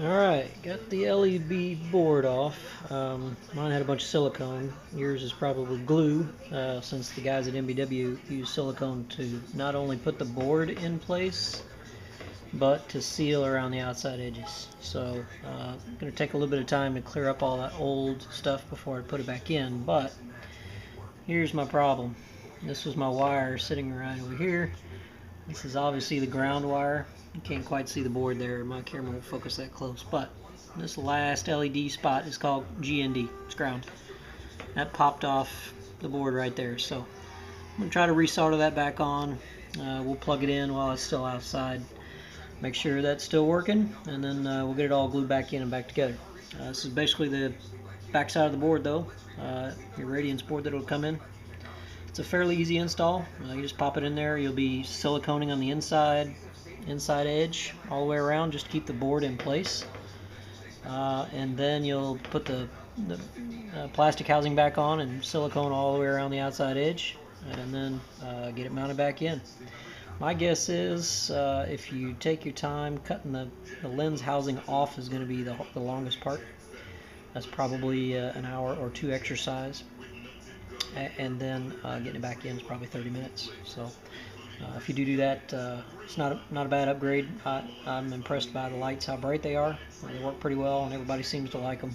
Alright, got the LED board off. Mine had a bunch of silicone. Yours is probably glue, since the guys at MBW use silicone to not only put the board in place, but to seal around the outside edges. So, I'm going to take a little bit of time to clear up all that old stuff before I put it back in, but here's my problem. This was my wire sitting right over here. This is obviously the ground wire. You can't quite see the board there. My camera won't focus that close, but this last LED spot is called GND. It's ground. That popped off the board right there. So I'm going to try to resolder that back on. We'll plug it in while it's still outside. Make sure that's still working, and then we'll get it all glued back in and back together. This is basically the back side of the board though. Your Radiantz board that will come in. It's a fairly easy install. You just pop it in there. You'll be siliconing on the inside edge all the way around just to keep the board in place. And then you'll put the plastic housing back on and silicone all the way around the outside edge, and then get it mounted back in. My guess is if you take your time, cutting the lens housing off is going to be the longest part. That's probably an hour or two exercise. And then getting it back in is probably 30 minutes. So if you do that, it's not a bad upgrade. I'm impressed by the lights, how bright they are. They work pretty well, and everybody seems to like them.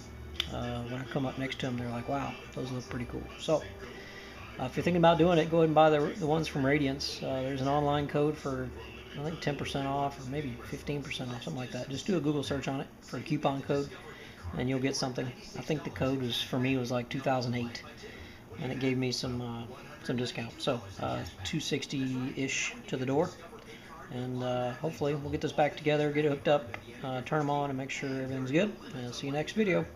When I come up next to them, they're like, wow, those look pretty cool. So if you're thinking about doing it, go ahead and buy the ones from Radiantz. There's an online code for, I think, 10% off or maybe 15% off, something like that. Just do a Google search on it for a coupon code, and you'll get something. I think the code was, for me, was like 2008. And it gave me some discount. So $260-ish to the door, and hopefully we'll get this back together, get it hooked up, turn them on, and make sure everything's good. And see you next video.